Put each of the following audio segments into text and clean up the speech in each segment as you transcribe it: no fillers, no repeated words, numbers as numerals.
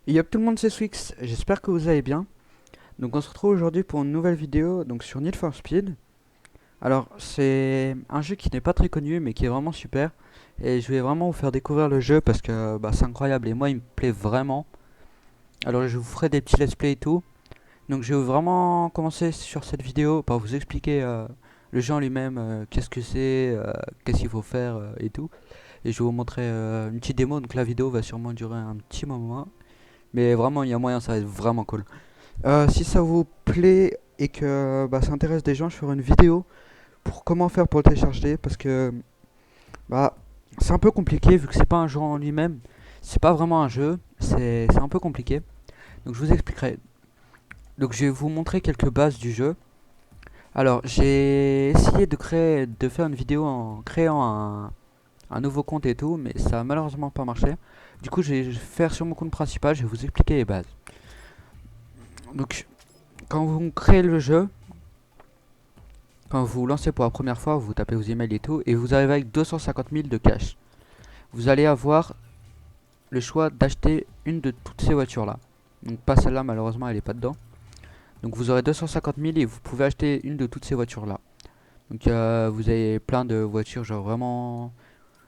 Yop tout le monde, c'est Swix, j'espère que vous allez bien. Donc on se retrouve aujourd'hui pour une nouvelle vidéo donc sur Need for Speed. Alors c'est un jeu qui n'est pas très connu mais qui est vraiment super. Et je vais vraiment vous faire découvrir le jeu parce que c'est incroyable et moi il me plaît vraiment. Alors je vous ferai des petits let's play et tout. Donc je vais vraiment commencer sur cette vidéo par vous expliquer le jeu en lui-même, qu'est-ce que c'est, qu'est-ce qu'il faut faire et tout. Et je vais vous montrer une petite démo, donc la vidéo va sûrement durer un petit moment. Mais vraiment il y a moyen, ça va être vraiment cool. Si ça vous plaît et que ça intéresse des gens, je ferai une vidéo pour comment faire pour le télécharger parce que bah, c'est un peu compliqué vu que c'est pas un jeu en lui-même, c'est pas vraiment un jeu, c'est un peu compliqué. Donc je vous expliquerai. Donc je vais vous montrer quelques bases du jeu. Alors j'ai essayé de faire une vidéo en créant un nouveau compte et tout, mais ça a malheureusement pas marché. Du coup je vais faire sur mon compte principal, je vais vous expliquer les bases. Donc quand vous créez le jeu, quand vous lancez pour la première fois, vous tapez vos emails et tout, et vous arrivez avec 250 000 de cash. Vous allez avoir le choix d'acheter une de toutes ces voitures-là. Donc pas celle-là, malheureusement, elle n'est pas dedans. Donc vous aurez 250 000 et vous pouvez acheter une de toutes ces voitures-là. Donc vous avez plein de voitures, genre vraiment...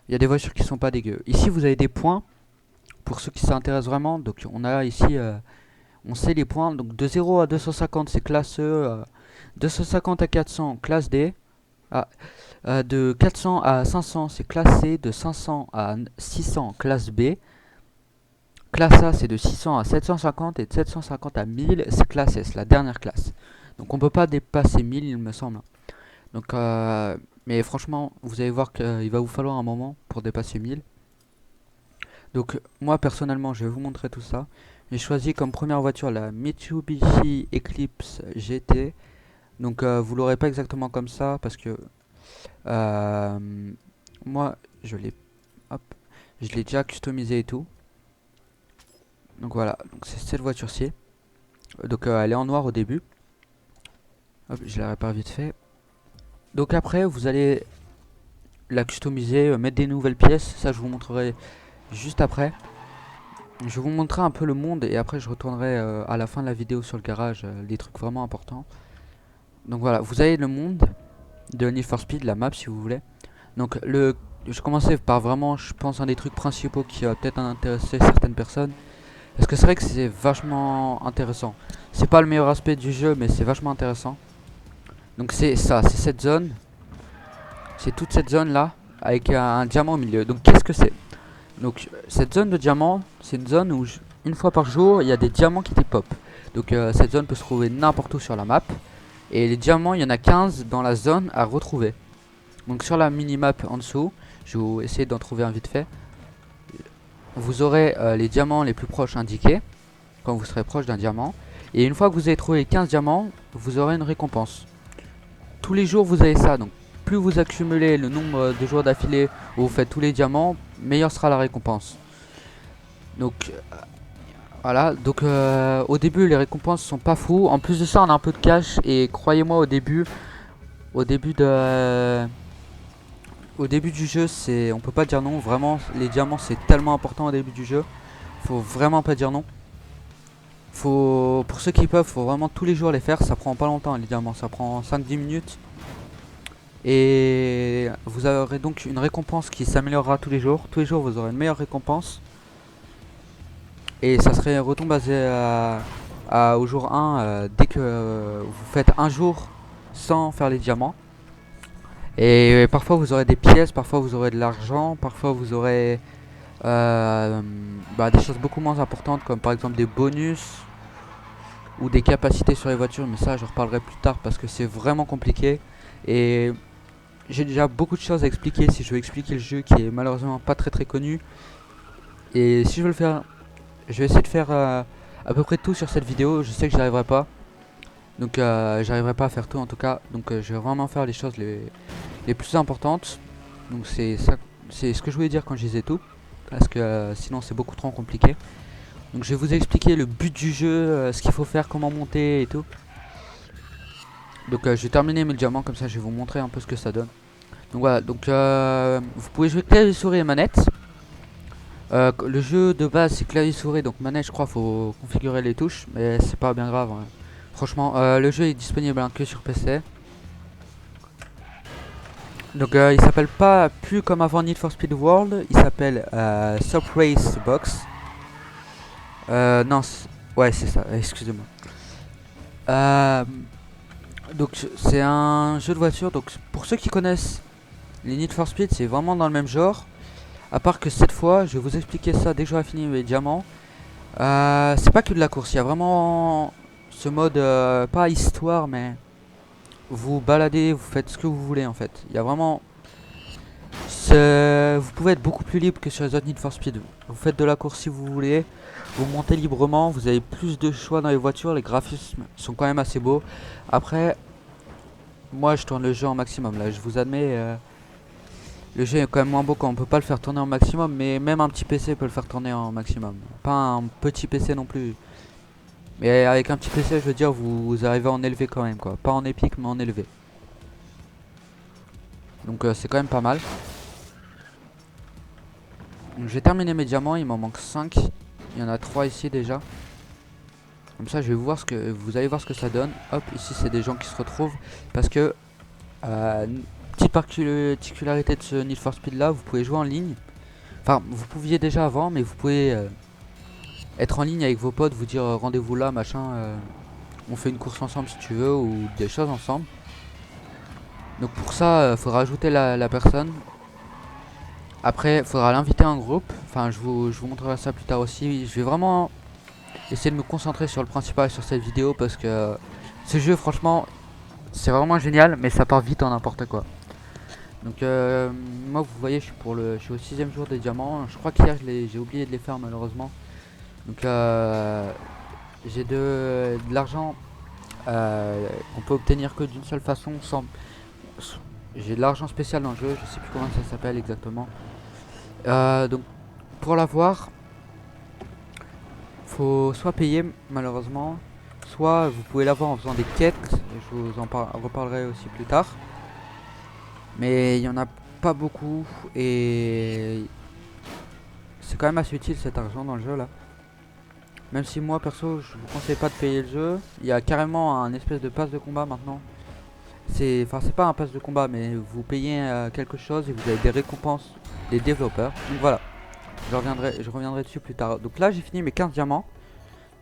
Il y a des voitures qui sont pas dégueu. Ici, vous avez des points, pour ceux qui s'intéressent vraiment. Donc on a ici, on sait les points. Donc de 0 à 250, c'est classe E. 250 à 400, classe D. Ah, de 400 à 500, c'est classe C. De 500 à 600, classe B. Classe A, c'est de 600 à 750. Et de 750 à 1000, c'est classe S, la dernière classe. Donc on peut pas dépasser 1000, il me semble. Donc, mais franchement, vous allez voir qu'il va vous falloir un moment pour dépasser 1000. Donc moi, personnellement, je vais vous montrer tout ça. J'ai choisi comme première voiture la Mitsubishi Eclipse GT. Donc vous l'aurez pas exactement comme ça parce que euh, moi, je l'ai hop, je l'ai déjà customisé et tout. Donc voilà, donc c'est cette voiture-ci. Donc elle est en noir au début. Hop, je la répare vite fait. Donc après, vous allez la customiser, mettre des nouvelles pièces. Ça, je vous montrerai juste après. Je vous montrerai un peu le monde et après, je retournerai à la fin de la vidéo sur le garage, les trucs vraiment importants. Donc voilà, vous avez le monde de Need for Speed, la map si vous voulez. Donc je commençais par vraiment, je pense, un des trucs principaux qui va peut-être intéresser certaines personnes. Parce que c'est vrai que c'est vachement intéressant. C'est pas le meilleur aspect du jeu, mais c'est vachement intéressant. Donc c'est ça, c'est cette zone. C'est toute cette zone là, avec un diamant au milieu. Donc qu'est-ce que c'est? Donc cette zone de diamant, c'est une zone où une fois par jour, il y a des diamants qui pop. Donc cette zone peut se trouver n'importe où sur la map. Et les diamants, il y en a 15 dans la zone à retrouver. Donc sur la minimap en dessous, je vais essayer d'en trouver un vite fait. Vous aurez les diamants les plus proches indiqués quand vous serez proche d'un diamant. Et une fois que vous avez trouvé 15 diamants, vous aurez une récompense. Tous les jours vous avez ça, donc plus vous accumulez le nombre de jours d'affilée où vous faites tous les diamants, meilleure sera la récompense. Donc voilà, donc au début les récompenses sont pas fous. En plus de ça on a un peu de cash et croyez-moi au début de au début du jeu c'est on peut pas dire non. Vraiment les diamants c'est tellement important au début du jeu. Faut vraiment pas dire non. Faut, pour ceux qui peuvent, faut vraiment tous les jours les faire. Ça prend pas longtemps les diamants, ça prend 5-10 minutes. Et vous aurez donc une récompense qui s'améliorera tous les jours. Tous les jours vous aurez une meilleure récompense. Et ça serait retombe basé au jour 1 dès que vous faites un jour sans faire les diamants. Et parfois vous aurez des pièces, parfois vous aurez de l'argent, parfois vous aurez des choses beaucoup moins importantes comme par exemple des bonus ou des capacités sur les voitures, mais ça je reparlerai plus tard parce que c'est vraiment compliqué et j'ai déjà beaucoup de choses à expliquer si je veux expliquer le jeu qui est malheureusement pas très très connu. Et si je veux le faire, je vais essayer de faire à peu près tout sur cette vidéo. Je sais que j'y arriverai pas, donc j'arriverai pas à faire tout en tout cas, donc je vais vraiment faire les choses les plus importantes. Donc c'est ça, c'est ce que je voulais dire quand je disais tout, parce que sinon c'est beaucoup trop compliqué. Donc je vais vous expliquer le but du jeu, ce qu'il faut faire, comment monter et tout. Donc je vais terminer mes diamants, comme ça je vais vous montrer un peu ce que ça donne. Donc voilà, donc vous pouvez jouer clavier souris et manette. Le jeu de base c'est clavier souris, donc manette je crois faut configurer les touches, mais c'est pas bien grave, hein. Franchement, le jeu est disponible hein, que sur PC. Donc il s'appelle pas plus comme avant Need for Speed World, il s'appelle Sup Race Box. Non, ouais c'est ça, excusez-moi. Euh, donc c'est un jeu de voiture, donc pour ceux qui connaissent les Need for Speed c'est vraiment dans le même genre. À part que cette fois, je vais vous expliquer ça dès que j'aurai fini mes diamants. C'est pas que de la course, il y a vraiment ce mode, pas histoire, mais vous baladez, vous faites ce que vous voulez en fait. Il y a vraiment. Vous pouvez être beaucoup plus libre que sur les autres Need for Speed. Vous faites de la course si vous voulez, vous montez librement, vous avez plus de choix dans les voitures, les graphismes sont quand même assez beaux. Après, moi je tourne le jeu en maximum là, je vous admets. Le jeu est quand même moins beau quand on peut pas le faire tourner en maximum, mais même un petit PC peut le faire tourner en maximum. Pas un petit PC non plus. Mais avec un petit PC, je veux dire, vous arrivez à en élever quand même, quoi. Pas en épique, mais en élevé. Donc c'est quand même pas mal. Donc j'ai terminé mes diamants, il m'en manque 5. Il y en a 3 ici déjà. Comme ça, je vais voir vous allez voir ce que ça donne. Hop, ici c'est des gens qui se retrouvent. Parce que, petite particularité de ce Need for Speed là, vous pouvez jouer en ligne. Enfin, vous pouviez déjà avant, mais vous pouvez être en ligne avec vos potes, vous dire rendez-vous là, machin, on fait une course ensemble si tu veux, ou des choses ensemble. Donc pour ça, il faudra ajouter la personne. Après, il faudra l'inviter en groupe. Enfin, je vous montrerai ça plus tard aussi. Je vais vraiment essayer de me concentrer sur le principal sur cette vidéo parce que ce jeu, franchement, c'est vraiment génial, mais ça part vite en n'importe quoi. Donc moi, vous voyez, je suis au 6ème jour des diamants. Je crois qu'hier, j'ai oublié de les faire malheureusement. Donc j'ai de l'argent qu'on peut obtenir que d'une seule façon sans. J'ai de l'argent spécial dans le jeu, je sais plus comment ça s'appelle exactement. Donc pour l'avoir, faut soit payer malheureusement, soit vous pouvez l'avoir en faisant des quêtes. Je vous en reparlerai aussi plus tard. Mais il y en a pas beaucoup et c'est quand même assez utile cet argent dans le jeu là. Même si moi perso je vous conseille pas de payer le jeu, il y a carrément un espèce de pass de combat maintenant. C'est pas un pass de combat, mais vous payez quelque chose et vous avez des récompenses des développeurs. Donc voilà, je reviendrai dessus plus tard. Donc là j'ai fini mes 15 diamants.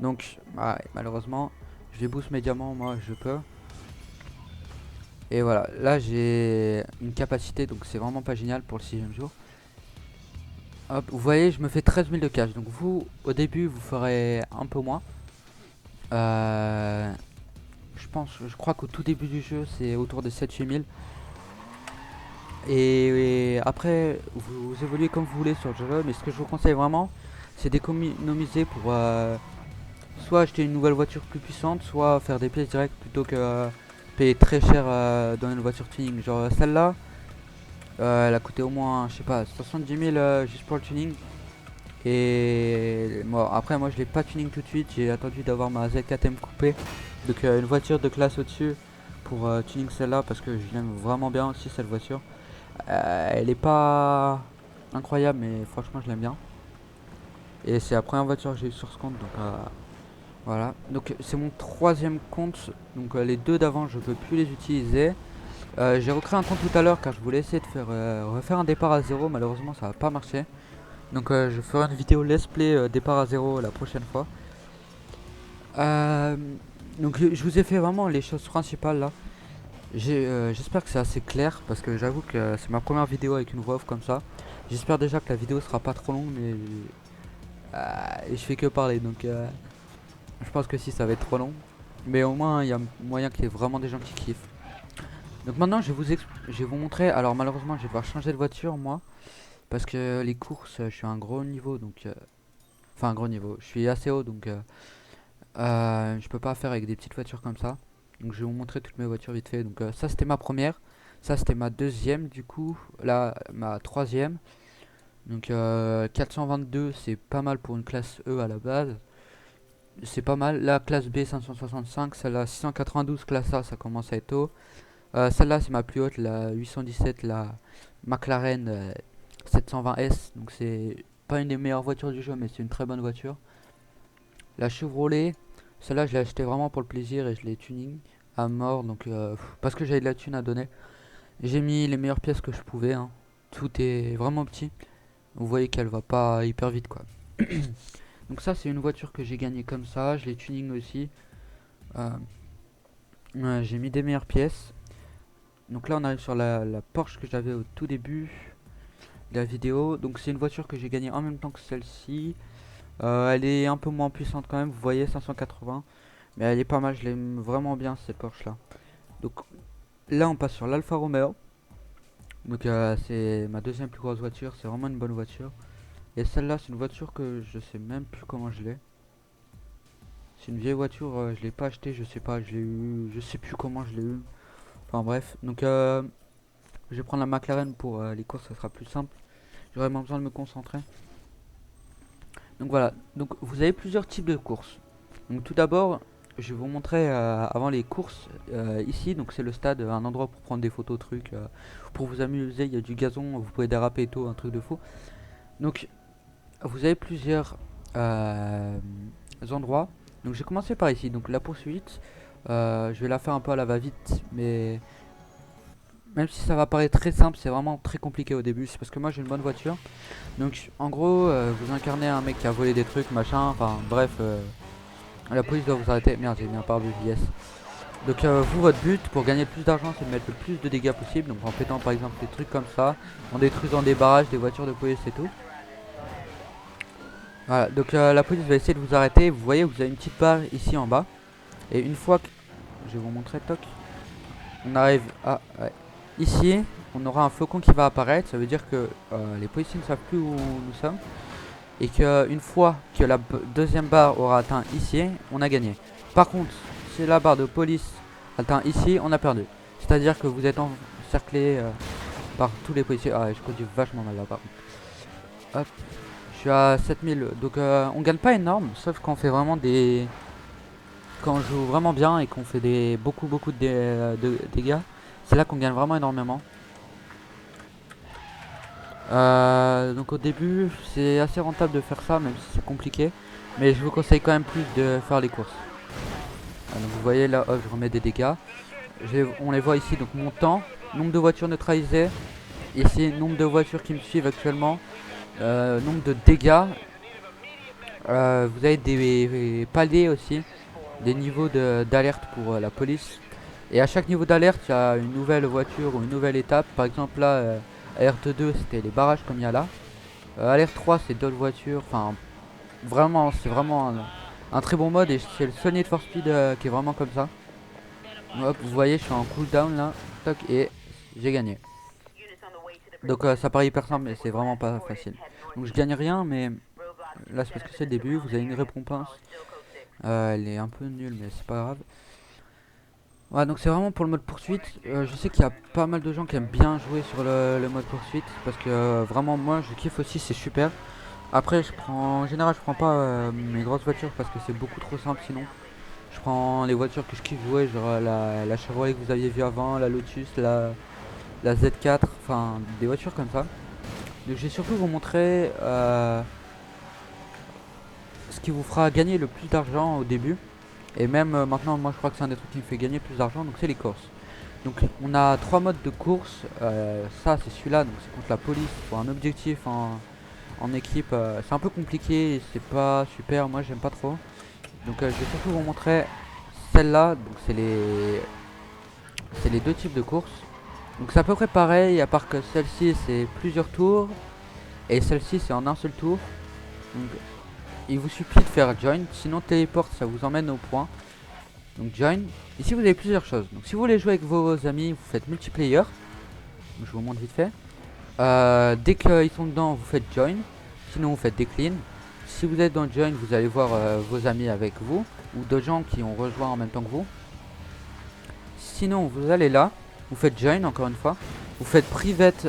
Donc ouais, malheureusement je vais boost mes diamants, moi je peux. Et voilà, là j'ai une capacité, donc c'est vraiment pas génial pour le 6ème jour. Hop, vous voyez, je me fais 13 000 de cash. Donc vous, au début, vous ferez un peu moins. Je crois qu'au tout début du jeu, c'est autour de 7-8 000. Et après, vous évoluez comme vous voulez sur le jeu. Mais ce que je vous conseille vraiment, c'est d'économiser pour soit acheter une nouvelle voiture plus puissante, soit faire des pièces directes plutôt que payer très cher dans une voiture tuning. Genre celle-là, elle a coûté au moins, je sais pas, 70 000 juste pour le tuning. Et moi, après, moi je l'ai pas tuning tout de suite, j'ai attendu d'avoir ma Z4M coupée. Donc une voiture de classe au-dessus pour tuning celle-là parce que je l'aime vraiment bien aussi cette voiture. Elle est pas incroyable, mais franchement je l'aime bien. Et c'est la première voiture que j'ai eu sur ce compte, donc voilà. Donc c'est mon 3ème compte, donc les deux d'avant je peux plus les utiliser. J'ai recréé un compte tout à l'heure car je voulais essayer de refaire un départ à zéro, malheureusement ça va pas marcher. Donc je ferai une vidéo let's play départ à zéro la prochaine fois. Euh, donc je vous ai fait vraiment les choses principales là. J'espère que c'est assez clair parce que j'avoue que c'est ma première vidéo avec une voix off comme ça. J'espère déjà que la vidéo sera pas trop longue, mais je fais que parler, donc je pense que si ça va être trop long. Mais au moins il y a moyen qu'il y ait vraiment des gens qui kiffent. Donc maintenant je vais vous montrer. Alors malheureusement je vais devoir changer de voiture moi parce que les courses je suis à un gros niveau, donc enfin un gros niveau. Je suis assez haut, donc je peux pas faire avec des petites voitures comme ça. Donc je vais vous montrer toutes mes voitures vite fait. Donc ça c'était ma première, ça c'était ma deuxième du coup, là ma troisième. Donc 422 c'est pas mal pour une classe E à la base. C'est pas mal. La classe B 565, celle-là 692, classe A ça commence à être haut. Celle-là c'est ma plus haute, la 817, la McLaren 720S. Donc c'est pas une des meilleures voitures du jeu, mais c'est une très bonne voiture. La Chevrolet, celle-là je l'ai acheté vraiment pour le plaisir et je l'ai tuning à mort, donc parce que j'avais de la thune à donner. J'ai mis les meilleures pièces que je pouvais, hein. Tout est vraiment petit. Vous voyez qu'elle va pas hyper vite quoi. Donc ça c'est une voiture que j'ai gagnée comme ça, je l'ai tuning aussi. Euh, j'ai mis des meilleures pièces. Donc là on arrive sur la Porsche que j'avais au tout début de la vidéo. Donc c'est une voiture que j'ai gagnée en même temps que celle-ci. Elle est un peu moins puissante quand même, vous voyez 580. Mais elle est pas mal, je l'aime vraiment bien cette Porsche là. Donc là on passe sur l'Alfa Romeo. Donc c'est ma deuxième plus grosse voiture, c'est vraiment une bonne voiture. Et celle-là c'est une voiture que je sais même plus comment je l'ai. C'est une vieille voiture, je l'ai pas achetée, je sais pas, je l'ai eu, je sais plus comment je l'ai eu. Enfin bref, donc je vais prendre la McLaren pour les courses, ça sera plus simple. J'aurais vraiment besoin de me concentrer. Donc voilà, donc vous avez plusieurs types de courses. Donc tout d'abord, je vais vous montrer avant les courses ici. Donc c'est le stade, un endroit pour prendre des photos, trucs, pour vous amuser. Il y a du gazon, vous pouvez déraper et tout, un truc de fou. Donc vous avez plusieurs endroits. Donc j'ai commencé par ici. Donc la poursuite, je vais la faire un peu à la va-vite, mais même si ça va paraître très simple, c'est vraiment très compliqué au début. C'est parce que moi j'ai une bonne voiture. Donc en gros, vous incarnez un mec qui a volé des trucs, machin, enfin bref, la police doit vous arrêter. Merde, j'ai mis un pare-brise, yes. Donc vous, votre but pour gagner le plus d'argent, c'est de mettre le plus de dégâts possible. Donc en pétant par exemple des trucs comme ça, en détruisant des barrages, des voitures de police et tout. Voilà, donc la police va essayer de vous arrêter. Vous voyez, vous avez une petite barre ici en bas. Et une fois que... Je vais vous montrer, toc. On arrive à... Ouais. Ici, on aura un flocon qui va apparaître. Ça veut dire que les policiers ne savent plus où nous sommes. Et qu'une fois que la deuxième barre aura atteint ici, on a gagné. Par contre, si la barre de police atteint ici, on a perdu. C'est-à-dire que vous êtes encerclé par tous les policiers. Ah, je conduis vachement mal là par contre. Hop, je suis à 7000. Donc on gagne pas énorme, sauf quand on fait vraiment des... Quand on joue vraiment bien et qu'on fait des beaucoup de dégâts. C'est là qu'on gagne vraiment énormément. Donc au début c'est assez rentable de faire ça même si c'est compliqué. Mais je vous conseille quand même plus de faire les courses. Donc vous voyez là, hop, je remets des dégâts. On les voit ici, donc mon temps, nombre de voitures neutralisées. Ici nombre de voitures qui me suivent actuellement. Nombre de dégâts. Vous avez des paliers aussi. Des niveaux d'alerte pour la police. Et à chaque niveau d'alerte il y a une nouvelle voiture ou une nouvelle étape. Par exemple là alerte 2 c'était les barrages comme il y a là. Alerte 3 c'est d'autres voitures. Enfin vraiment c'est vraiment un très bon mode. Et c'est le seul Need for Speed qui est vraiment comme ça. Hop vous voyez je suis en cooldown là. Toc et j'ai gagné. Donc ça paraît hyper simple mais c'est vraiment pas facile. Donc je gagne rien mais là c'est parce que c'est le début. Vous avez une récompense. Elle est un peu nulle mais c'est pas grave. Ouais donc c'est vraiment pour le mode poursuite. Je sais qu'il y a pas mal de gens qui aiment bien jouer sur le mode poursuite. Parce que vraiment moi je kiffe aussi, c'est super. Après en général je prends pas mes grosses voitures parce que c'est beaucoup trop simple sinon. Je prends les voitures que je kiffe jouer, genre la Chevrolet que vous aviez vu avant, la Lotus, la Z4, enfin des voitures comme ça. Donc je vais surtout vous montrer ce qui vous fera gagner le plus d'argent au début. Et même maintenant moi je crois que c'est un des trucs qui me fait gagner plus d'argent, donc c'est les courses. Donc on a trois modes de course, ça c'est celui-là, donc c'est contre la police pour un objectif en équipe. C'est un peu compliqué, c'est pas super, moi j'aime pas trop. Donc je vais surtout vous montrer celle-là, donc c'est les deux types de courses. Donc c'est à peu près pareil, à part que celle-ci c'est plusieurs tours, et celle-ci c'est en un seul tour. Donc il vous suffit de faire join, sinon téléport ça vous emmène au point. Donc join, ici vous avez plusieurs choses. Donc si vous voulez jouer avec vos amis, vous faites multiplayer. Je vous montre vite fait. Dès qu'ils sont dedans, vous faites join. Sinon vous faites decline. Si vous êtes dans join, vous allez voir vos amis avec vous, ou d'autres gens qui ont rejoint en même temps que vous. Sinon vous allez là, vous faites join encore une fois. Vous faites private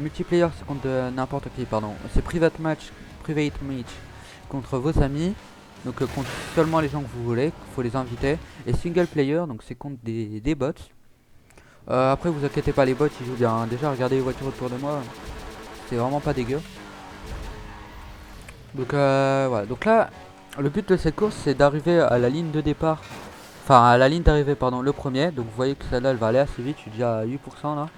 multiplayer, c'est contre n'importe qui, pardon. C'est private match contre vos amis. Donc contre seulement les gens que vous voulez, il faut les inviter. Et single player, donc c'est contre des bots. Après vous inquiétez pas, les bots ils jouent bien. Déjà regardez les voitures autour de moi, c'est vraiment pas dégueu. Donc voilà, donc là, le but de cette course c'est d'arriver à la ligne de départ, enfin à la ligne d'arrivée pardon, le premier. Donc vous voyez que celle-là elle va aller assez vite, je suis déjà à 8%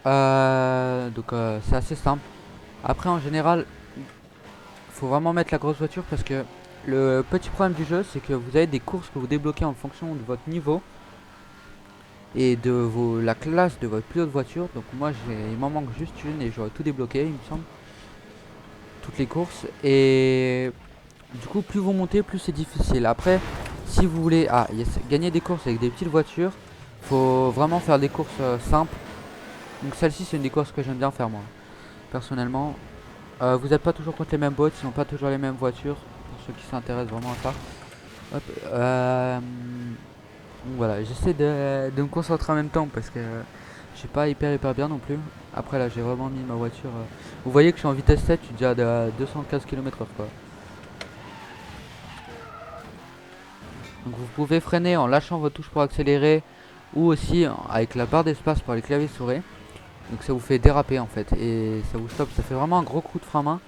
là. Donc c'est assez simple. Après en général, faut vraiment mettre la grosse voiture parce que le petit problème du jeu c'est que vous avez des courses que vous débloquez en fonction de votre niveau et de la classe de votre plus haute voiture. Donc moi il m'en manque juste une et j'aurais tout débloqué il me semble. Toutes les courses. Et du coup plus vous montez plus c'est difficile. Après si vous voulez gagner des courses avec des petites voitures, faut vraiment faire des courses simples. Donc celle-ci c'est une des courses que j'aime bien faire moi personnellement. Vous n'êtes pas toujours contre les mêmes bots, ils n'ont pas toujours les mêmes voitures pour ceux qui s'intéressent vraiment à ça. Hop, donc voilà, j'essaie de me concentrer en même temps parce que je suis pas hyper bien non plus. Après là j'ai vraiment mis ma voiture. Vous voyez que je suis en vitesse 7, je suis déjà à 215 km/h quoi. Donc vous pouvez freiner en lâchant votre touche pour accélérer ou aussi avec la barre d'espace pour les claviers souris. Donc ça vous fait déraper en fait et ça vous stoppe, ça fait vraiment un gros coup de frein main.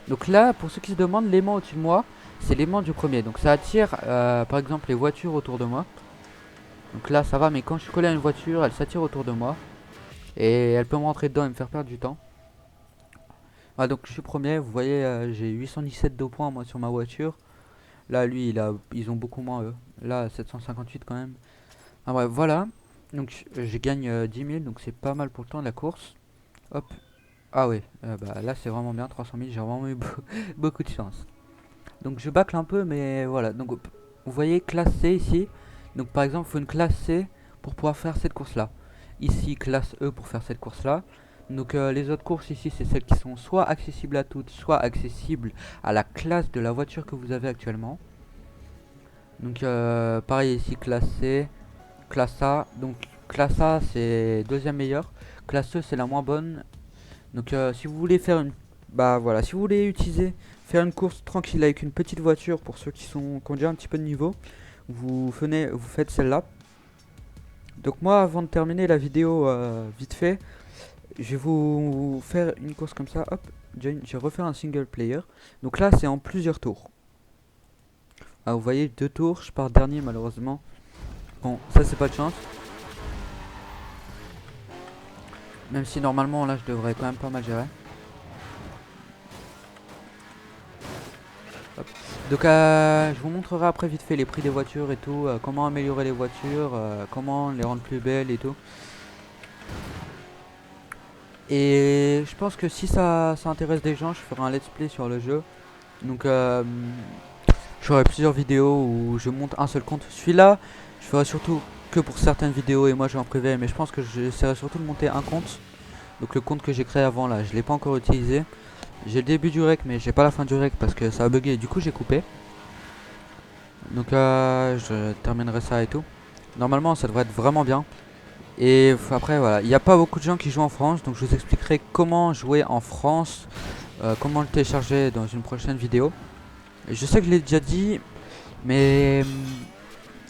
Donc là pour ceux qui se demandent, l'aimant au-dessus de moi c'est l'aimant du premier. Donc ça attire par exemple les voitures autour de moi. Donc là ça va, mais quand je suis collé à une voiture elle s'attire autour de moi et elle peut me rentrer dedans et me faire perdre du temps. Ah, donc je suis premier, vous voyez j'ai 817 de points moi sur ma voiture. Là lui ils ont beaucoup moins eux. Là 758 quand même. Ah bref voilà. Donc je gagne 10 000 donc c'est pas mal pour le temps de la course. Hop. Ah oui, bah là c'est vraiment bien 300 000, j'ai vraiment eu beaucoup de chance. Donc je bâcle un peu mais voilà. Donc vous voyez classe C ici. Donc par exemple il faut une classe C pour pouvoir faire cette course là. Ici classe E pour faire cette course là. Donc les autres courses ici c'est celles qui sont soit accessibles à toutes, soit accessibles à la classe de la voiture que vous avez actuellement. Donc pareil ici classe C, classe A. Donc classe A c'est deuxième meilleure, classe E c'est la moins bonne. Donc si vous voulez faire une, bah voilà, si vous voulez faire une course tranquille avec une petite voiture pour ceux qui ont déjà un petit peu de niveau, vous faites celle-là. Donc moi avant de terminer la vidéo vite fait, je vais vous faire une course comme ça. Hop, je vais refaire un single player. Donc là c'est en plusieurs tours. Ah, vous voyez 2 tours, je pars dernier malheureusement. Bon ça c'est pas de chance. Même si normalement là je devrais quand même pas mal gérer. Hop. Donc je vous montrerai après vite fait les prix des voitures et tout, comment améliorer les voitures, comment les rendre plus belles et tout. Et je pense que si ça intéresse des gens, je ferai un let's play sur le jeu. Donc j'aurai plusieurs vidéos où je monte un seul compte. Celui-là, je ferai surtout que pour certaines vidéos et moi je vais en privé, mais je pense que j'essaierai surtout de monter un compte. Donc le compte que j'ai créé avant là, je l'ai pas encore utilisé. J'ai le début du rec mais j'ai pas la fin du rec parce que ça a bugué et du coup j'ai coupé. Donc je terminerai ça et tout. Normalement ça devrait être vraiment bien. Et après voilà, il n'y a pas beaucoup de gens qui jouent en France. Donc je vous expliquerai comment jouer en France, comment le télécharger dans une prochaine vidéo. Et je sais que je l'ai déjà dit, mais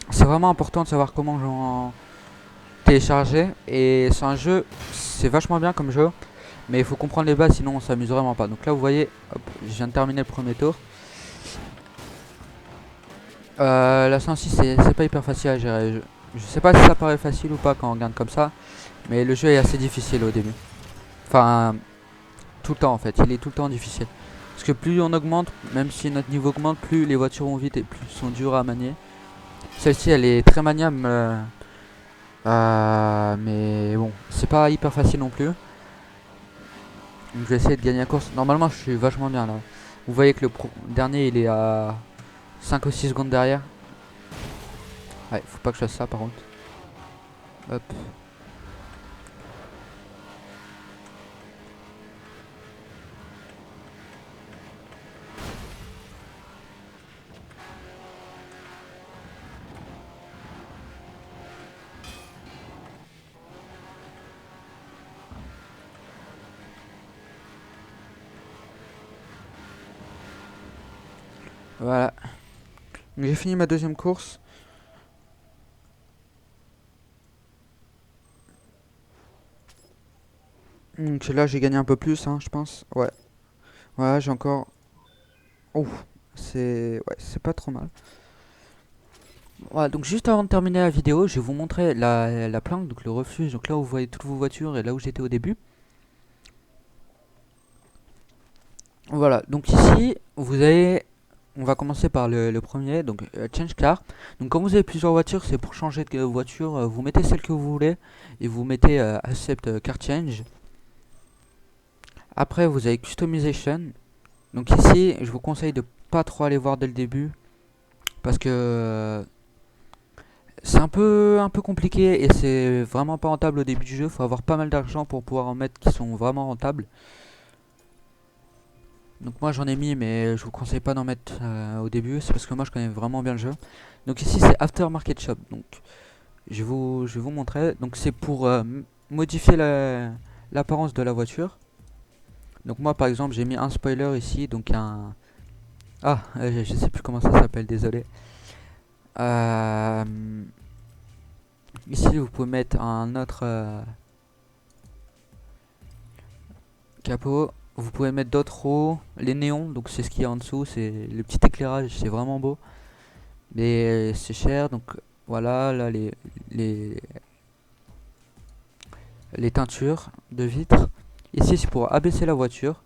c'est vraiment important de savoir comment télécharger. Et c'est un jeu, c'est vachement bien comme jeu. Mais il faut comprendre les bases sinon on s'amuse vraiment pas. Donc là vous voyez, hop, je viens de terminer le premier tour. La 106 c'est pas hyper facile à gérer. Je sais pas si ça paraît facile ou pas quand on regarde comme ça. Mais le jeu est assez difficile au début. Enfin, tout le temps en fait. Il est tout le temps difficile. Parce que plus on augmente, même si notre niveau augmente, plus les voitures vont vite et plus sont dures à manier. Celle-ci elle est très maniable. Mais bon, c'est pas hyper facile non plus. Donc je vais essayer de gagner la course. Normalement je suis vachement bien là. Vous voyez que le dernier il est à 5 ou 6 secondes derrière. Ouais, faut pas que je fasse ça par contre. Hop. Voilà. J'ai fini ma deuxième course. Donc là j'ai gagné un peu plus, hein, je pense. Ouais, ouais, j'ai encore. Oh, c'est pas trop mal. Voilà, donc juste avant de terminer la vidéo, je vais vous montrer la planque, donc le refuge, donc là où vous voyez toutes vos voitures et là où j'étais au début. Voilà, donc ici, vous avez, on va commencer par le premier, donc Change Car. Donc quand vous avez plusieurs voitures, c'est pour changer de voiture, vous mettez celle que vous voulez et vous mettez Accept Car Change. Après, vous avez Customization. Donc ici, je vous conseille de pas trop aller voir dès le début parce que c'est un peu compliqué et c'est vraiment pas rentable au début du jeu. Faut avoir pas mal d'argent pour pouvoir en mettre qui sont vraiment rentables. Donc moi j'en ai mis mais je vous conseille pas d'en mettre au début. C'est parce que moi je connais vraiment bien le jeu. Donc ici c'est Aftermarket Shop. Donc je vais vous montrer. Donc c'est pour modifier l'apparence de la voiture. Donc moi par exemple j'ai mis un spoiler ici. Donc un... Ah, je sais plus comment ça s'appelle, désolé. Euh, Ici vous pouvez mettre un autre capot. Vous pouvez mettre d'autres roues, les néons, donc c'est ce qu'il y a en dessous, c'est le petit éclairage, c'est vraiment beau. Mais c'est cher, donc voilà, là les, les teintures de vitres. Ici c'est pour abaisser la voiture.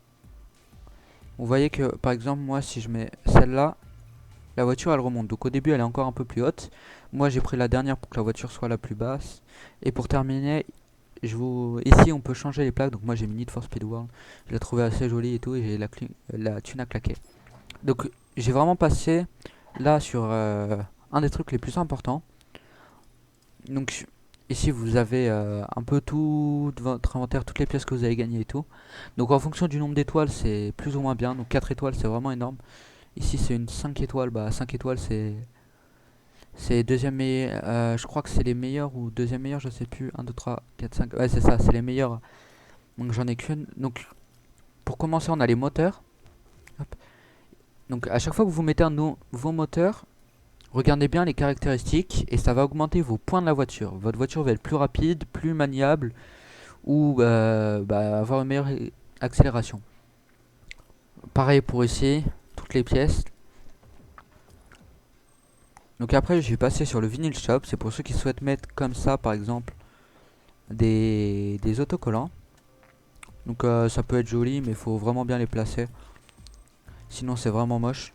Vous voyez que par exemple moi si je mets celle-là, la voiture elle remonte. Donc au début elle est encore un peu plus haute. Moi j'ai pris la dernière pour que la voiture soit la plus basse. Et pour terminer, ici on peut changer les plaques. Donc moi j'ai mis Need for Speed World. Je l'ai trouvé assez jolie et tout. Et j'ai la thune à claquer. Donc j'ai vraiment passé là sur un des trucs les plus importants. Donc ici vous avez un peu tout de votre inventaire, toutes les pièces que vous avez gagnées et tout. Donc en fonction du nombre d'étoiles c'est plus ou moins bien. Donc 4 étoiles c'est vraiment énorme. Ici c'est une 5 étoiles, bah 5 étoiles c'est deuxième meilleur, je crois que c'est les meilleurs ou deuxième meilleur, je sais plus, 1, 2, 3, 4, 5, ouais c'est ça, c'est les meilleurs. Donc j'en ai qu'une. Donc pour commencer on a les moteurs. Hop. Donc à chaque fois que vous mettez un nouveau moteur, regardez bien les caractéristiques et ça va augmenter vos points de la voiture. Votre voiture va être plus rapide, plus maniable ou avoir une meilleure accélération. Pareil pour ici, toutes les pièces. Donc après je vais passer sur le vinyl shop, c'est pour ceux qui souhaitent mettre comme ça par exemple des autocollants. Donc ça peut être joli mais il faut vraiment bien les placer. Sinon c'est vraiment moche.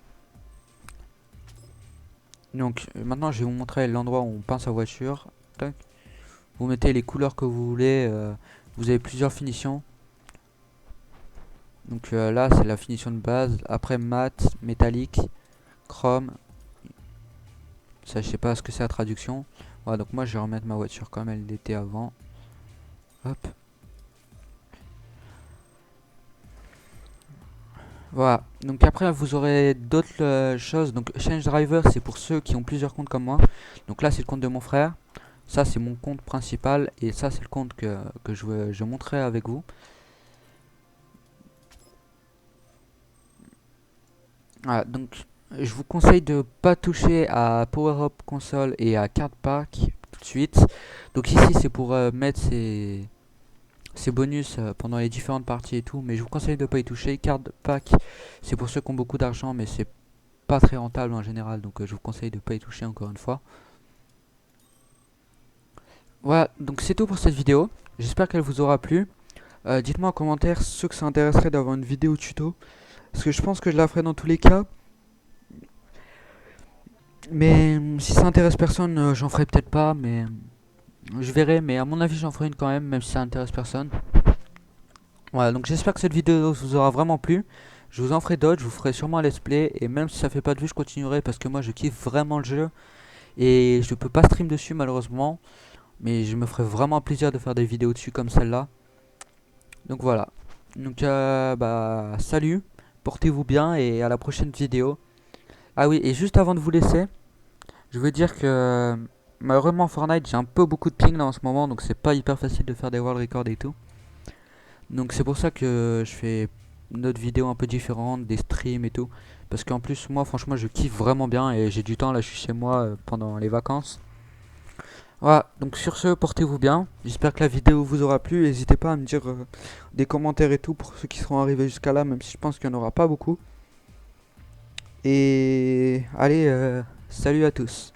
Donc maintenant je vais vous montrer l'endroit où on peint sa voiture. Tac. Vous mettez les couleurs que vous voulez. Vous avez plusieurs finitions. Donc là c'est la finition de base. Après mat, métallique, chrome. Ça je sais pas ce que c'est la traduction. Voilà, donc moi je vais remettre ma voiture comme elle était avant. Hop. Voilà, donc après vous aurez d'autres choses. Donc Change Driver c'est pour ceux qui ont plusieurs comptes comme moi. Donc là c'est le compte de mon frère. Ça c'est mon compte principal et ça c'est le compte que je montrerai avec vous. Voilà, donc je vous conseille de pas toucher à Power Up Console et à Card Pack tout de suite. Donc ici c'est pour mettre ces bonus pendant les différentes parties et tout, mais je vous conseille de pas y toucher. Card Pack c'est pour ceux qui ont beaucoup d'argent mais c'est pas très rentable en général, donc je vous conseille de pas y toucher encore une fois. Voilà, donc c'est tout pour cette vidéo. J'espère qu'elle vous aura plu. Dites-moi en commentaire ceux que ça intéresserait d'avoir une vidéo tuto. Parce que je pense que je la ferai dans tous les cas. Mais si ça intéresse personne, j'en ferai peut-être pas. Mais je verrai. Mais à mon avis, j'en ferai une quand même si ça intéresse personne. Voilà, donc j'espère que cette vidéo vous aura vraiment plu. Je vous en ferai d'autres. Je vous ferai sûrement un let's play. Et même si ça fait pas de vue, je continuerai. Parce que moi, je kiffe vraiment le jeu. Et je peux pas stream dessus malheureusement. Mais je me ferai vraiment plaisir de faire des vidéos dessus comme celle-là. Donc voilà. Donc salut, portez-vous bien et à la prochaine vidéo. Ah oui, et juste avant de vous laisser, je veux dire que malheureusement Fortnite j'ai un peu beaucoup de ping là en ce moment, donc c'est pas hyper facile de faire des world records et tout. Donc c'est pour ça que je fais une autre vidéo un peu différente, des streams et tout. Parce qu'en plus moi franchement je kiffe vraiment bien et j'ai du temps là, je suis chez moi pendant les vacances. Voilà, donc sur ce, portez-vous bien. J'espère que la vidéo vous aura plu. N'hésitez pas à me dire des commentaires et tout pour ceux qui seront arrivés jusqu'à là, même si je pense qu'il n'y en aura pas beaucoup. Et allez, salut à tous.